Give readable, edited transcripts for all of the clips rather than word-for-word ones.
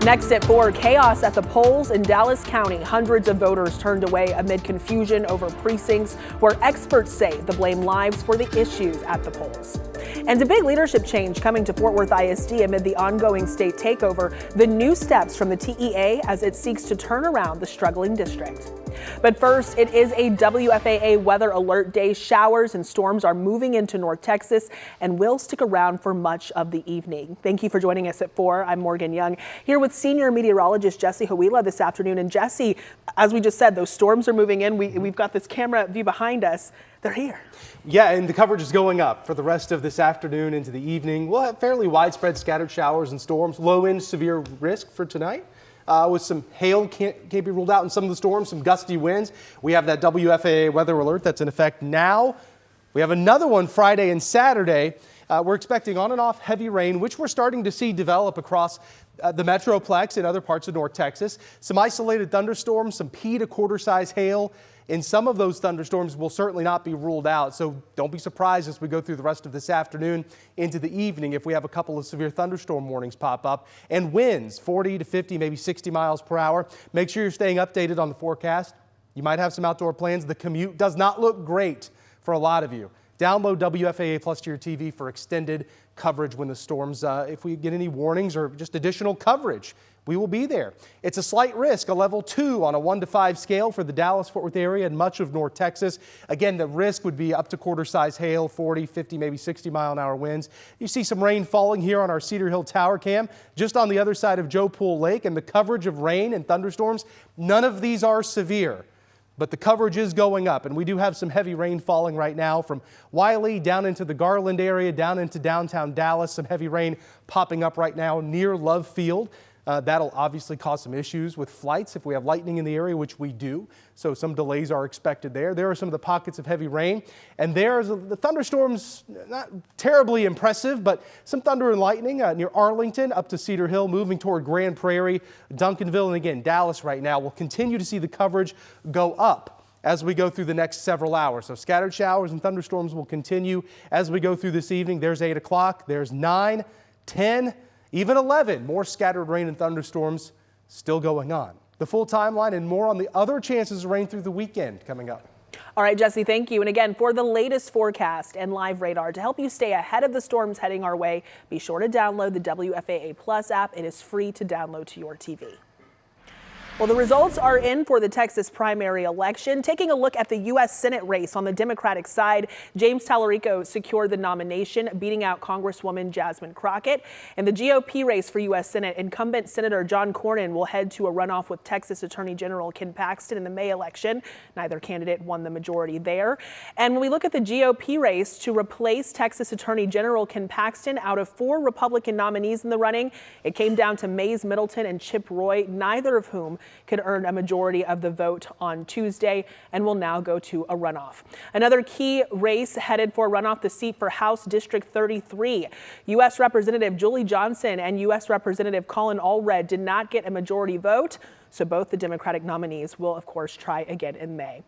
Next at 4, chaos at the polls in Dallas County. Hundreds of voters turned away amid confusion over precincts where experts say the blame lies for the issues at the polls. And a big leadership change coming to Fort Worth ISD amid the ongoing state takeover. The new steps from the TEA as it seeks to turn around the struggling district. But first, it is a WFAA weather alert day. Showers and storms are moving into North Texas and will stick around for much of the evening. Thank you for joining us at 4. I'm Morgan Young here with senior meteorologist Jesse Huila this afternoon. And Jesse, as we just said, those storms are moving in. We've got this camera view behind us. They're here. Yeah, and the coverage is going up for the rest of this afternoon into the evening. We'll have fairly widespread scattered showers and storms. Low end severe risk for tonight. With some hail can't be ruled out in some of the storms, some gusty winds. We have that WFAA weather alert that's in effect now. We have another one Friday and Saturday. We're expecting on and off heavy rain, which we're starting to see develop across the Metroplex and other parts of North Texas. Some isolated thunderstorms, some pea to quarter size hail. And some of those thunderstorms will certainly not be ruled out. So don't be surprised as we go through the rest of this afternoon into the evening if we have a couple of severe thunderstorm warnings pop up. And winds 40 to 50, maybe 60 miles per hour. Make sure you're staying updated on the forecast. You might have some outdoor plans. The commute does not look great for a lot of you. Download WFAA Plus to your TV for extended coverage when the storms, if we get any warnings or just additional coverage, we will be there. It's a slight risk, a level 2 on a 1 to 5 scale for the Dallas-Fort Worth area and much of North Texas. Again, the risk would be up to quarter size hail, 40, 50, maybe 60 mile an hour winds. You see some rain falling here on our Cedar Hill Tower cam, just on the other side of Joe Pool Lake, and the coverage of rain and thunderstorms, none of these are severe. But the coverage is going up, and we do have some heavy rain falling right now from Wiley down into the Garland area, down into downtown Dallas. Some heavy rain popping up right now near Love Field. That'll obviously cause some issues with flights if we have lightning in the area, which we do. So some delays are expected there. There are some of the pockets of heavy rain. And there's the thunderstorms, not terribly impressive, but some thunder and lightning near Arlington up to Cedar Hill, moving toward Grand Prairie, Duncanville, and again, Dallas right now. We'll continue to see the coverage go up as we go through the next several hours. So scattered showers and thunderstorms will continue as we go through this evening. There's 8 o'clock, there's 9, 10, even 11, more scattered rain and thunderstorms still going on. The full timeline and more on the other chances of rain through the weekend coming up. All right, Jesse, thank you. And again, for the latest forecast and live radar to help you stay ahead of the storms heading our way, be sure to download the WFAA Plus app. It is free to download to your TV. Well, the results are in for the Texas primary election. Taking a look at the U.S. Senate race on the Democratic side, James Tallarico secured the nomination, beating out Congresswoman Jasmine Crockett. In the GOP race for U.S. Senate, incumbent Senator John Cornyn will head to a runoff with Texas Attorney General Ken Paxton in the May election. Neither candidate won the majority there. And when we look at the GOP race to replace Texas Attorney General Ken Paxton, out of 4 Republican nominees in the running, it came down to Mays Middleton and Chip Roy, neither of whom could earn a majority of the vote on Tuesday and will now go to a runoff. Another key race headed for a runoff, the seat for House District 33. U.S. Representative Julie Johnson and U.S. Representative Colin Allred did not get a majority vote, so both the Democratic nominees will, of course, try again in May.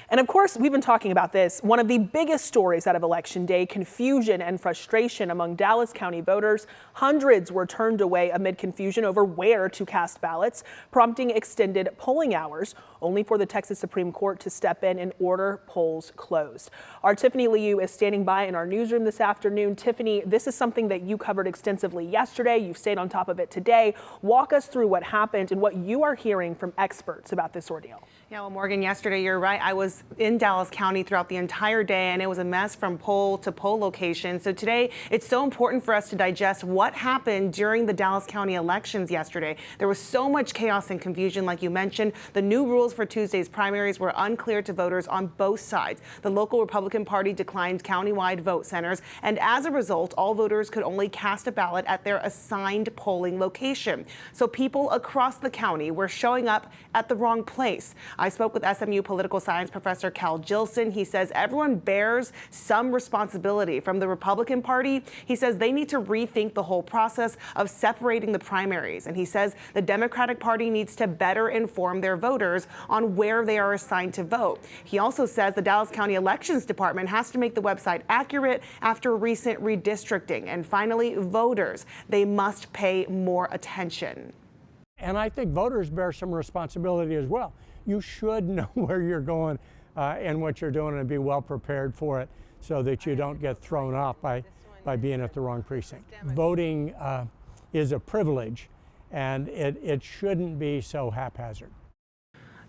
And of course, we've been talking about this. One of the biggest stories out of Election Day, confusion and frustration among Dallas County voters. Hundreds were turned away amid confusion over where to cast ballots, prompting extended polling hours, only for the Texas Supreme Court to step in and order polls closed. Our Tiffany Liu is standing by in our newsroom this afternoon. Tiffany, this is something that you covered extensively yesterday. You've stayed on top of it today. Walk us through what happened and what you are hearing from experts about this ordeal. Yeah, well, Morgan, yesterday, you're right. I was in Dallas County throughout the entire day, and it was a mess from poll to poll location. So today, it's so important for us to digest what happened during the Dallas County elections yesterday. There was so much chaos and confusion, like you mentioned. The new rules for Tuesday's primaries were unclear to voters on both sides. The local Republican Party declined countywide vote centers, and as a result, all voters could only cast a ballot at their assigned polling location. So people across the county were showing up at the wrong place. I spoke with SMU political science professor Cal Gilson. He says everyone bears some responsibility. From the Republican Party, he says they need to rethink the whole process of separating the primaries. And he says the Democratic Party needs to better inform their voters on where they are assigned to vote. He also says the Dallas County Elections Department has to make the website accurate after recent redistricting. And finally, voters, they must pay more attention. And I think voters bear some responsibility as well. You should know where you're going and what you're doing and be well prepared for it so that you don't get thrown off by being at the wrong precinct. Voting is a privilege, and it shouldn't be so haphazard.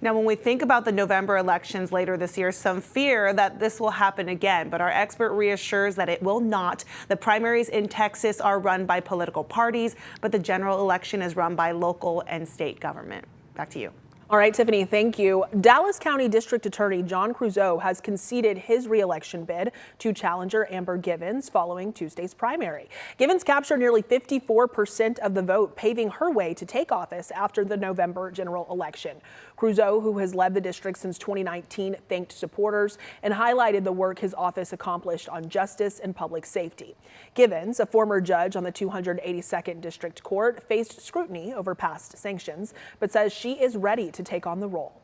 Now, when we think about the November elections later this year, some fear that this will happen again, but our expert reassures that it will not. The primaries in Texas are run by political parties, but the general election is run by local and state government. Back to you. All right, Tiffany, thank you. Dallas County District Attorney John Creuzot has conceded his re-election bid to challenger Amber Givens following Tuesday's primary. Givens captured nearly 54% of the vote, paving her way to take office after the November general election. Creuzot, who has led the district since 2019, thanked supporters and highlighted the work his office accomplished on justice and public safety. Givens, a former judge on the 282nd District Court, faced scrutiny over past sanctions, but says she is ready to take on the role.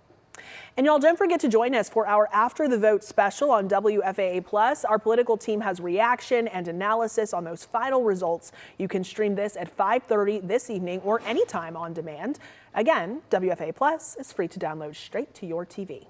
And y'all, don't forget to join us for our After the Vote special on WFAA+. Our political team has reaction and analysis on those final results. You can stream this at 5:30 this evening or anytime on demand. Again, WFAA+ is free to download straight to your TV.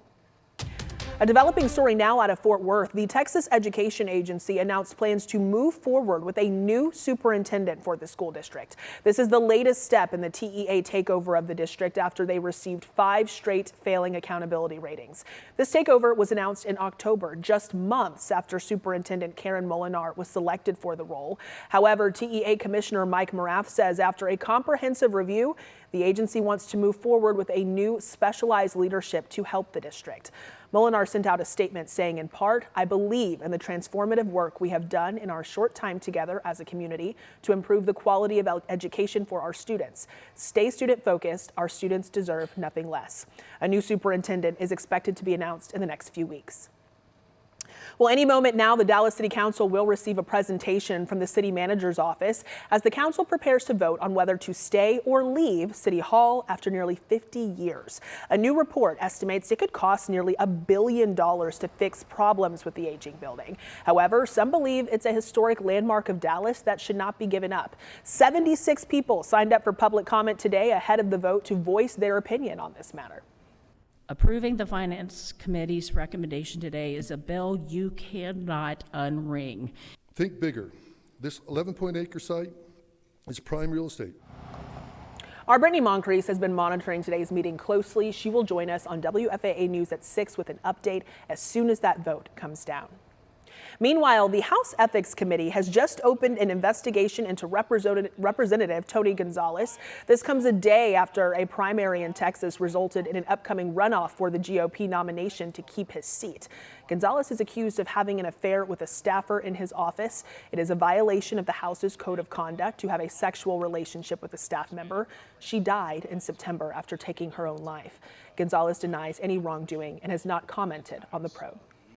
A developing story now out of Fort Worth. The Texas Education Agency announced plans to move forward with a new superintendent for the school district. This is the latest step in the TEA takeover of the district after they received 5 straight failing accountability ratings. This takeover was announced in October, just months after Superintendent Karen Molinar was selected for the role. However, TEA Commissioner Mike Morath says after a comprehensive review, the agency wants to move forward with a new specialized leadership to help the district. Molinar sent out a statement saying, in part, "I believe in the transformative work we have done in our short time together as a community to improve the quality of education for our students. Stay student focused. Our students deserve nothing less." A new superintendent is expected to be announced in the next few weeks. Well, any moment now, the Dallas City Council will receive a presentation from the city manager's office as the council prepares to vote on whether to stay or leave City Hall after nearly 50 years. A new report estimates it could cost nearly $1 billion to fix problems with the aging building. However, some believe it's a historic landmark of Dallas that should not be given up. 76 people signed up for public comment today ahead of the vote to voice their opinion on this matter. Approving the Finance Committee's recommendation today is a bill you cannot unring. Think bigger. This 11.8-acre site is prime real estate. Our Brittany Moncrief has been monitoring today's meeting closely. She will join us on WFAA News at 6 with an update as soon as that vote comes down. Meanwhile, the House Ethics Committee has just opened an investigation into Representative Tony Gonzalez. This comes a day after a primary in Texas resulted in an upcoming runoff for the GOP nomination to keep his seat. Gonzalez is accused of having an affair with a staffer in his office. It is a violation of the House's code of conduct to have a sexual relationship with a staff member. She died in September after taking her own life. Gonzalez denies any wrongdoing and has not commented on the probe.